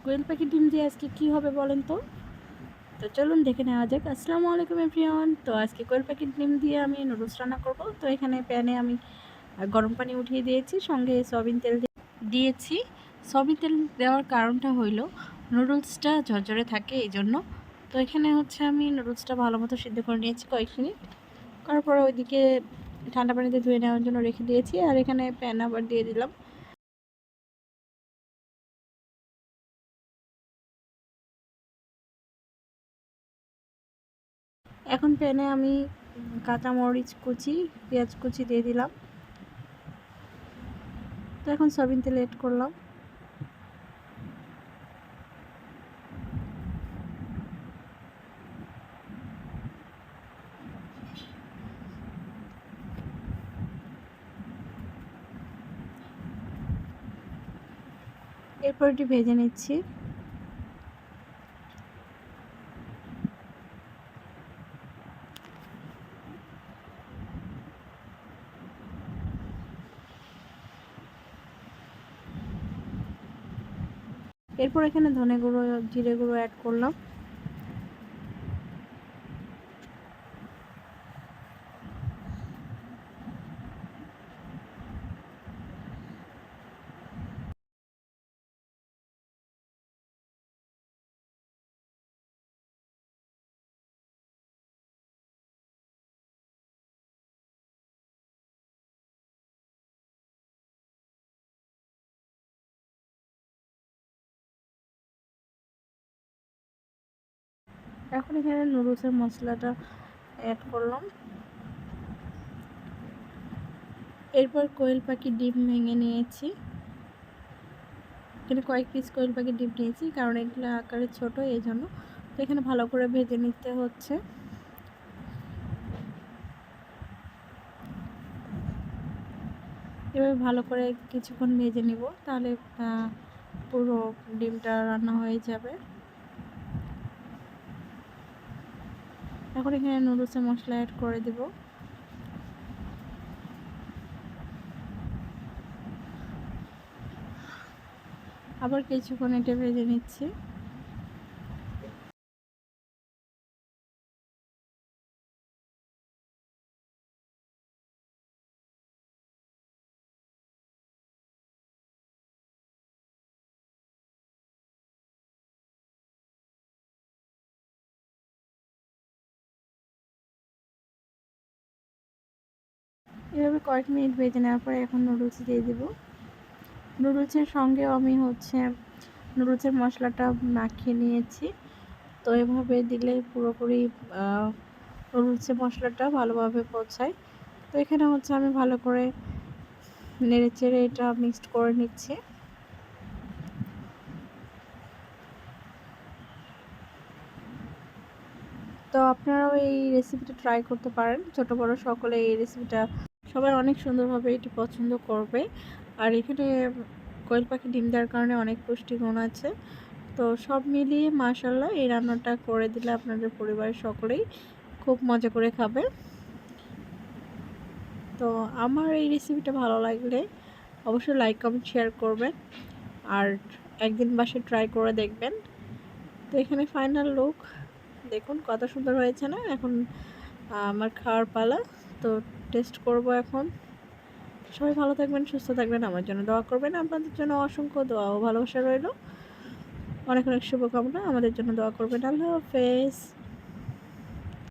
কোয়েল পাখির ডিম দিয়ে আজকে কি হবে বলেন তো? তো চলুন দেখে নেওয়া যাক। আসসালামু আলাইকুম এভরিওয়ান। তো আজকে কোয়েল পাখির ডিম দিয়ে আমি নুডলস রান্না করব। তো এখানে প্যানে আমি গরম পানি উঠিয়ে দিয়েছি, সঙ্গে সয়াবিন তেল দিয়েছি। সয়াবিন তেল দেওয়ার কারণটা হইল নুডলসটা ঝরঝরে থাকে এই জন্য। তো এখানে হচ্ছে আমি নুডলসটা ভালো মতো সিদ্ধ করে নিয়েছি কয়েক মিনিট। করার পরে ওইদিকে ঠান্ডা পানিতে ধুয়ে নেওয়ার জন্য রেখে দিয়েছি, আর এখানে প্যান আবার দিয়ে দিলাম। এখন প্যানে আমি কাঁচামরিচ কুচি, পেঁয়াজ কুচি দিয়ে দিলাম। তো এখন সয়াবিন তেল এড করলাম। এরপর এটি ভেজে নিচ্ছি। এরপর এখানে ধনে গুঁড়ো, জিরে গুঁড়ো অ্যাড করলাম। এখন এখানে নুডলসের মশলাটা অ্যাড করলাম। এরপর কোয়েল পাখির ডিম ভেঙে নিয়েছি। এখানে কয়েক পিস কোয়েল পাখির ডিম নিয়েছি, কারণ এগুলো আকারে ছোট এই জন্য। তো এখানে ভালো করে ভেজে নিতে হচ্ছে। এভাবে ভালো করে কিছুক্ষণ ভেজে নিব, তাহলে পুরো ডিমটা রান্না হয়ে যাবে। এখন এখানে নুডলসের মশলা অ্যাড করে দেব। আবার কিছুক্ষণ এটা ভেজে নিচ্ছি। এভাবে কয়েক মিনিট ভেজে নেওয়ার পরে এখন নুডলস দিয়ে দেব। নুডলসের সঙ্গেও আমি নুডলসের মশলাটা মাখিয়ে নিয়েছি। তো এভাবে দিলে পুরোপুরি নুডলসের মশলাটা ভালোভাবে পৌঁছায়। তো এখানে আমি ভালো করে নেড়েচেড়ে এটা মিক্সড করে নিচ্ছি। তো আপনারাও এই রেসিপিটা ট্রাই করতে পারেন। ছোট বড় সকলে এই রেসিপিটা সবাই অনেক সুন্দরভাবে এটি পছন্দ করবে। আর এখানে কোয়েল পাখি ডিম দেওয়ার কারণে অনেক পুষ্টিগুণ আছে। তো সব মিলিয়ে মাশাআল্লাহ এই রান্নাটা করে দিলে আপনাদের পরিবারের সকলেই খুব মজা করে খাবে। তো আমার এই রেসিপিটা ভালো লাগলে অবশ্যই লাইক কমেন্ট শেয়ার করবেন, আর একদিন বাসায় ট্রাই করে দেখবেন। তো এখানে ফাইনাল লুক দেখুন কত সুন্দর হয়েছে না। এখন আমার খাওয়ার পালা। তো টেস্ট করব এখন। সবাই ভালো থাকবেন, সুস্থ থাকবেন, আমার জন্য দোয়া করবেন। আপনাদের জন্য অসংখ্য দোয়া ও ভালোবাসা রইল। অনেক অনেক শুভকামনা, আমাদের জন্য দোয়া করবেন। আল্লাহ হাফেজ।